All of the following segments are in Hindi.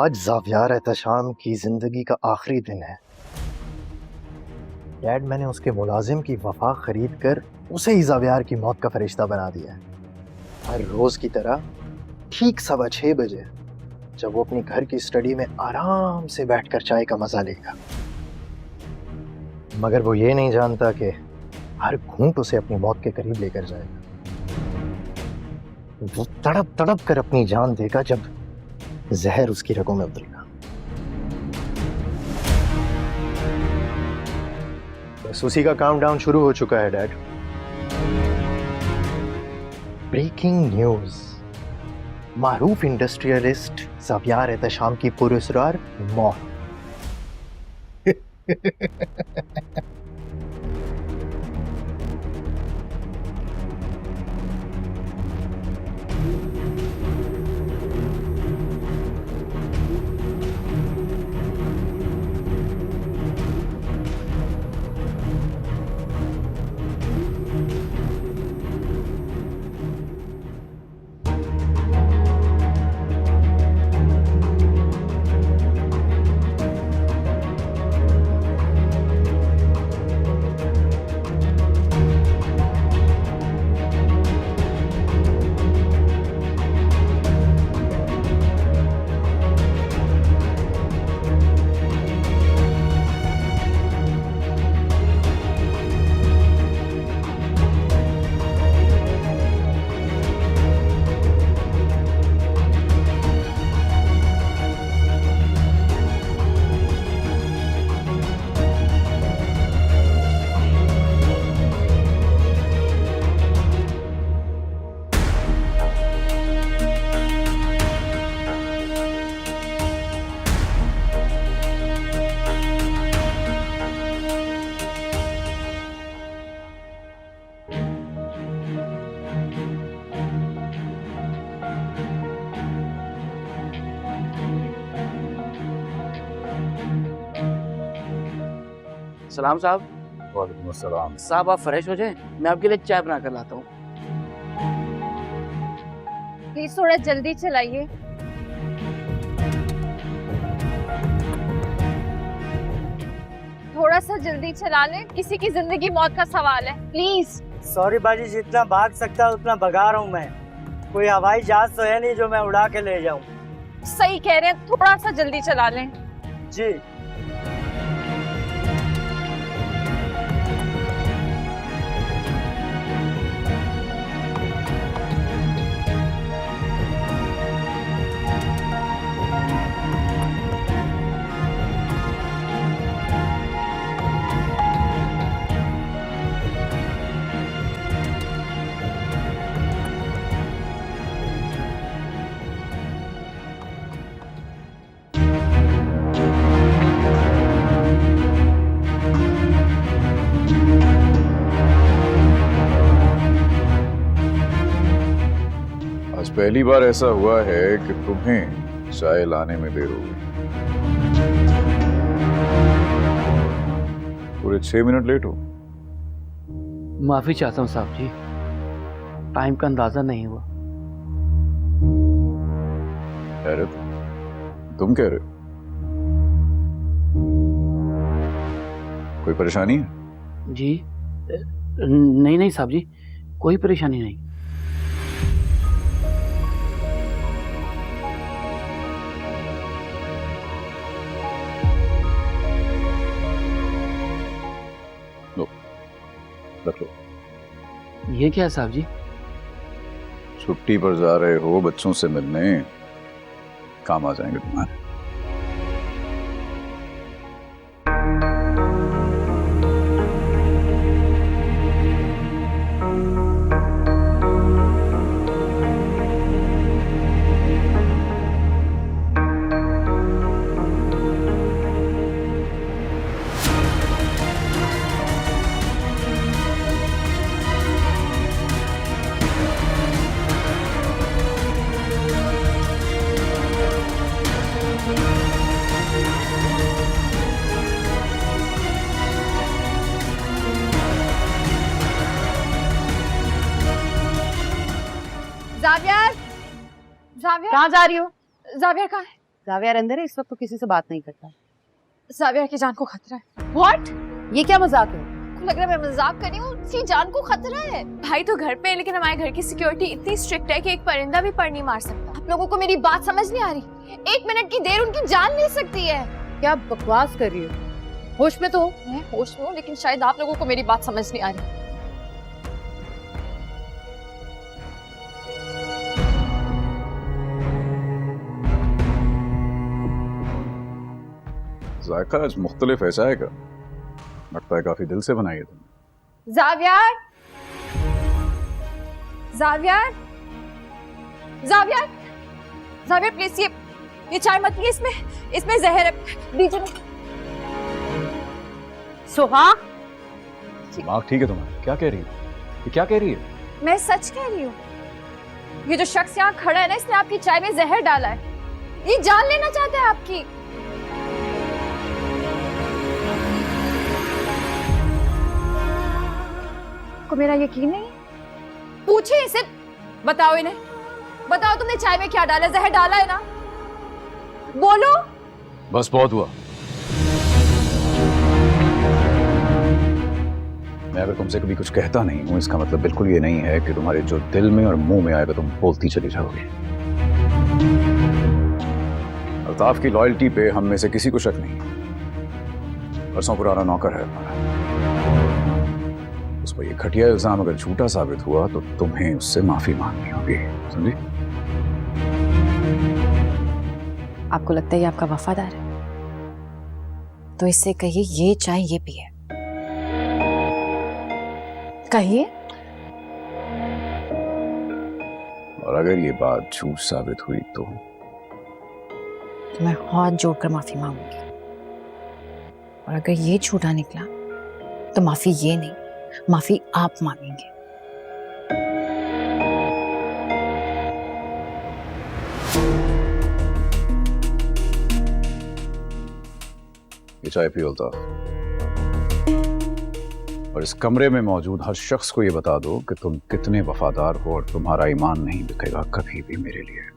आज ज़ावियार एहतशाम की जिंदगी का आखिरी दिन है। डैड, मैंने उसके मुलाजिम की वफा खरीद कर उसे ही ज़ावियार की मौत का फरिश्ता बना दिया है। हर रोज की तरह ठीक 6:15 बजे जब वो अपनी घर की स्टडी में आराम से बैठकर चाय का मजा लेगा, मगर वो ये नहीं जानता कि हर घूंट उसे अपनी मौत के करीब लेकर जाएगा। वो तड़प तड़प कर अपनी जान देगा जब जहर उसकी रगों में उतरेगा। बस उसी का काउंटडाउन शुरू हो चुका है डैड। ब्रेकिंग न्यूज, मारूफ इंडस्ट्रियलिस्ट ज़ावियार एहतशाम की पुरस्कार मौत। सलाम साहब। वालेकुम अस्सलाम। साहब आप फ्रेश हो जाएं, मैं आपके लिए चाय बना कर लाता हूँ। प्लीज थोड़ा जल्दी चलाइए। थोड़ा सा जल्दी चला लें, किसी की जिंदगी मौत का सवाल है, प्लीज। सॉरी बाजी, जितना भाग सकता है उतना भगा रहा हूँ मैं। कोई हवाई जहाज तो है नहीं जो मैं उड़ा के ले जाऊँ। सही कह रहे हैं, थोड़ा सा जल्दी चला लें। जी। आज पहली बार ऐसा हुआ है कि तुम्हें चाय लाने में देर हो गई। पूरे 6 मिनट लेट हो। माफी चाहता हूँ साहब जी, टाइम का अंदाजा नहीं हुआ। हैरत, तुम कह रहे हो कोई परेशानी है? जी नहीं नहीं साहब जी, कोई परेशानी नहीं। रख लो। ये क्या है साहब जी? छुट्टी पर जा रहे हो बच्चों से मिलने, काम आ जाएंगे तुम्हारे। ज़ावियर, ज़ावियर कहाँ जा रही हो? ज़ावियर कहाँ है? जावियार अंदर है, इस वक्त तो किसी से बात नहीं करता। जावियर की जान को खतरा है। व्हाट? ये क्या मजाक है? लग रहा है मैं मजाक कर रही हूँ, उसकी जान को खतरा है। भाई तो घर पे है, लेकिन हमारे घर की सिक्योरिटी इतनी स्ट्रिक्ट है कि एक परिंदा भी पर नहीं मार सकता। आप लोगों को मेरी बात समझ नहीं आ रही? 1 मिनट की देर उनकी जान ले सकती है। क्या बकवास कर रही हो? होश में तो हो? मैं होश में हूँ, लेकिन शायद आप लोगों को मेरी बात समझ नहीं आ रही। जायका आज मुख्तलिफ ऐसा है क्या? लगता है काफी दिल से बनाई है तुमने। Xavier, Xavier, Xavier, Xavier please ये चाय मत पिए, इसमें जहर है, दीजिए मुझे। सोहा, दिमाग ठीक है तुम्हारा? क्या कह रही है? ये क्या कह रही है? मैं सच कह रही हूँ। ये जो शख्स यहाँ खड़ा है ना, इसने आपकी चाय में जहर डाला है। ये जान लेना चाहता है आपकी। को मेरा यकीन नहीं? पूछिए इसे, बताओ इन्हें, बताओ तुमने चाय में क्या डाला? जहर डाला है ना? बोलो। बस बहुत हुआ। मैं अगर तुमसे कभी कुछ कहता नहीं हूं, इसका मतलब बिल्कुल ये नहीं है कि तुम्हारे जो दिल में और मुंह में आएगा तुम बोलती चली जाओगी। अल्ताफ की लॉयल्टी पे हम में से किसी को शक नहीं। परसों पुराना नौकर है हमारा, उस पर ये घटिया इल्जाम अगर झूठा साबित हुआ तो तुम्हें उससे माफी मांगनी होगी, समझी? आपको लगता है ये आपका वफादार है? तो इससे कहिए ये चाय ये पिए। कहिए। और अगर ये बात झूठ साबित हुई तो मैं हाथ जोड़कर माफी मांगूंगी। और अगर ये झूठा निकला तो माफी ये नहीं, माफी आप मांगेंगे। ये चाय पियो अल्ताफ, और इस कमरे में मौजूद हर शख्स को ये बता दो कि तुम कितने वफादार हो और तुम्हारा ईमान नहीं बिकेगा कभी भी मेरे लिए।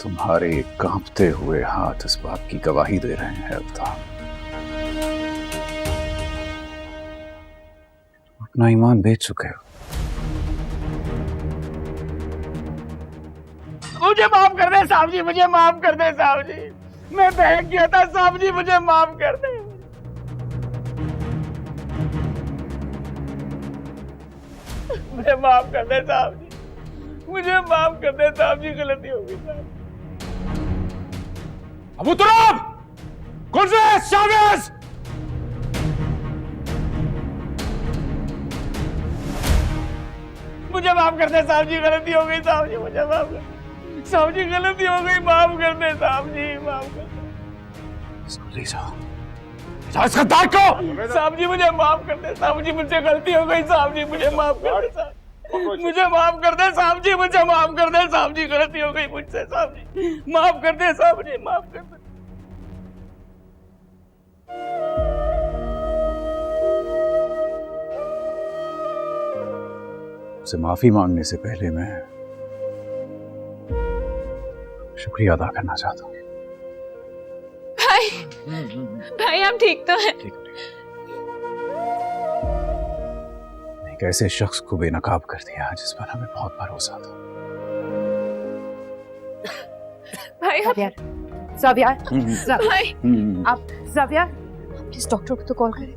तुम्हारे कांपते हुए हाथ इस बात की गवाही दे रहे हैं अल्ताफ। अपना ईमान बेच चुके हो। मुझे माफ कर दे साहब जी, मुझे माफ कर दे साहब जी। मैं बहक गया था साहब जी, मुझे माफ कर दे। मुझे माफ कर दे साहब जी, मुझे माफ कर दे साहब जी, गलती हो गई साहब। अबू तुराब, गुलरेज, शाहबाज, मुझे माफ कर दे साहब जी, गलती हो गई साहब जी, मुझे माफ कर दे साहब जी, गलती हो गई, माफ कर दे साहब जी, माफ कर दे। ले जाओ, इस गद्दार को। साहब जी मुझे माफ कर दे साहब जी, मुझसे गलती हो गई साहब जी, मुझे माफ कर दे साहब, मुझे माफ कर दे साहब जी, मुझे माफ कर दे साहब जी, गलती हो गई मुझसे साहब जी, माफ कर दे साहब जी, माफ कर दे। से माफी मांगने से पहले मैं शुक्रिया अदा करना चाहता हूँ। भाई हम ठीक तो हैं? एक ऐसे शख्स को बेनकाब कर दिया जिस पर हमें बहुत भरोसा था। भाई हम जावियार, भाई आप जावियार, प्लीज डॉक्टर को तो कॉल करें।